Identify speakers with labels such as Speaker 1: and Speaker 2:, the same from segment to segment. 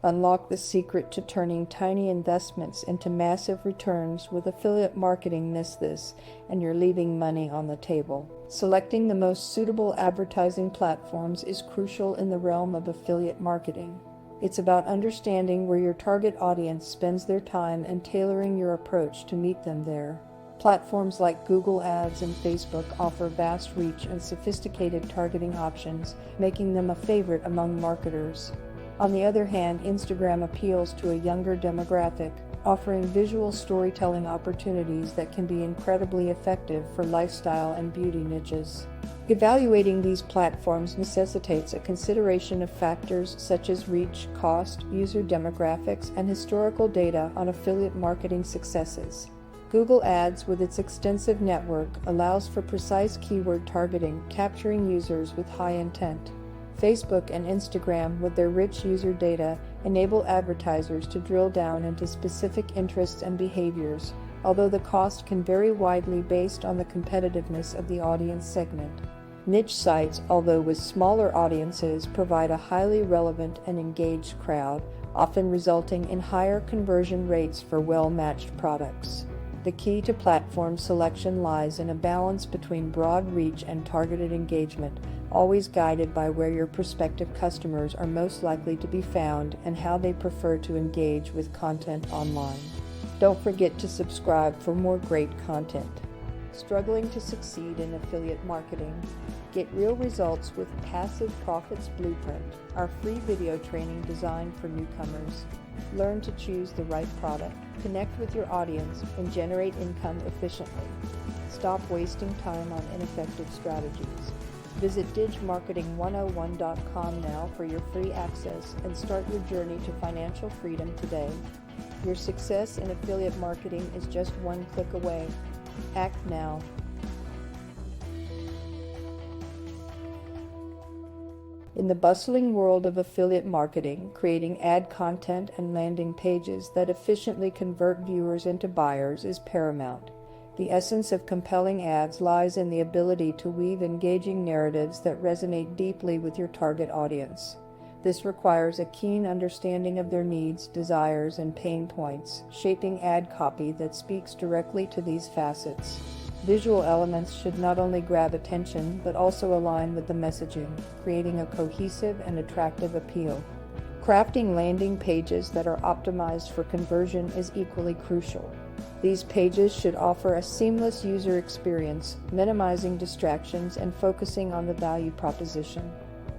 Speaker 1: Unlock the secret to turning tiny investments into massive returns with affiliate marketing. Miss this, and you're leaving money on the table. Selecting the most suitable advertising platforms is crucial in the realm of affiliate marketing. It's about understanding where your target audience spends their time and tailoring your approach to meet them there. Platforms like Google Ads and Facebook offer vast reach and sophisticated targeting options, making them a favorite among marketers. On the other hand, Instagram appeals to a younger demographic, offering visual storytelling opportunities that can be incredibly effective for lifestyle and beauty niches. Evaluating these platforms necessitates a consideration of factors such as reach, cost, user demographics, and historical data on affiliate marketing successes. Google Ads, with its extensive network, allows for precise keyword targeting, capturing users with high intent. Facebook and Instagram, with their rich user data, enable advertisers to drill down into specific interests and behaviors, although the cost can vary widely based on the competitiveness of the audience segment. Niche sites, although with smaller audiences, provide a highly relevant and engaged crowd, often resulting in higher conversion rates for well-matched products. The key to platform selection lies in a balance between broad reach and targeted engagement, always guided by where your prospective customers are most likely to be found and how they prefer to engage with content online. Don't forget to subscribe for more great content. Struggling to succeed in affiliate marketing? Get real results with Passive Profits Blueprint, our free video training designed for newcomers. Learn to choose the right product, connect with your audience, and generate income efficiently. Stop wasting time on ineffective strategies. Visit digmarketing101.com now for your free access and start your journey to financial freedom today. Your success in affiliate marketing is just one click away. Act now. In the bustling world of affiliate marketing, creating ad content and landing pages that efficiently convert viewers into buyers is paramount. The essence of compelling ads lies in the ability to weave engaging narratives that resonate deeply with your target audience. This requires a keen understanding of their needs, desires, and pain points, shaping ad copy that speaks directly to these facets. Visual elements should not only grab attention, but also align with the messaging, creating a cohesive and attractive appeal. Crafting landing pages that are optimized for conversion is equally crucial. These pages should offer a seamless user experience, minimizing distractions and focusing on the value proposition.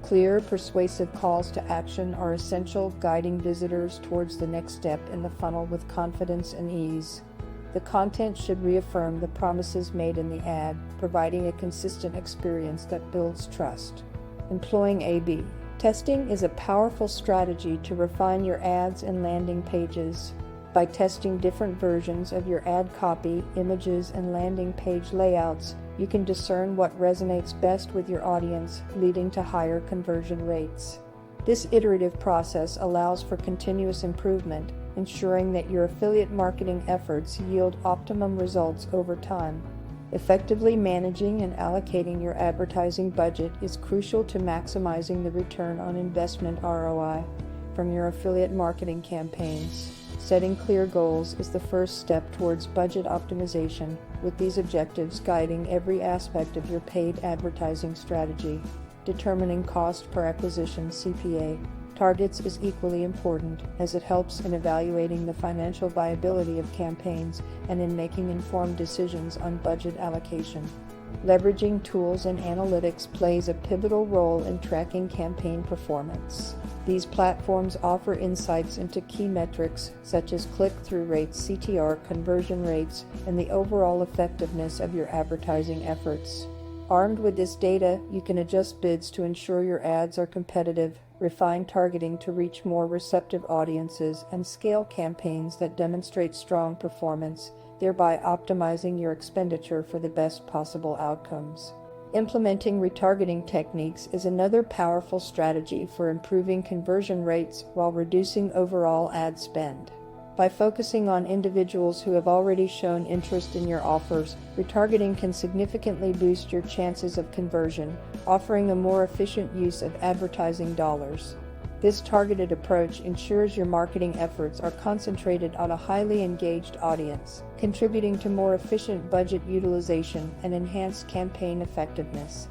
Speaker 1: Clear, persuasive calls to action are essential, guiding visitors towards the next step in the funnel with confidence and ease. The content should reaffirm the promises made in the ad, providing a consistent experience that builds trust. Employing A/B testing is a powerful strategy to refine your ads and landing pages. By testing different versions of your ad copy, images, and landing page layouts, you can discern what resonates best with your audience, leading to higher conversion rates. This iterative process allows for continuous improvement, ensuring that your affiliate marketing efforts yield optimum results over time. Effectively managing and allocating your advertising budget is crucial to maximizing the return on investment (ROI) from your affiliate marketing campaigns. Setting clear goals is the first step towards budget optimization, with these objectives guiding every aspect of your paid advertising strategy. Determining cost per acquisition (CPA) targets is equally important, as it helps in evaluating the financial viability of campaigns and in making informed decisions on budget allocation. Leveraging tools and analytics plays a pivotal role in tracking campaign performance. These platforms offer insights into key metrics such as click-through rates, CTR, conversion rates, and the overall effectiveness of your advertising efforts. Armed with this data, you can adjust bids to ensure your ads are competitive, refine targeting to reach more receptive audiences, and scale campaigns that demonstrate strong performance, thereby optimizing your expenditure for the best possible outcomes. Implementing retargeting techniques is another powerful strategy for improving conversion rates while reducing overall ad spend. By focusing on individuals who have already shown interest in your offers, retargeting can significantly boost your chances of conversion, offering a more efficient use of advertising dollars. This targeted approach ensures your marketing efforts are concentrated on a highly engaged audience, contributing to more efficient budget utilization and enhanced campaign effectiveness.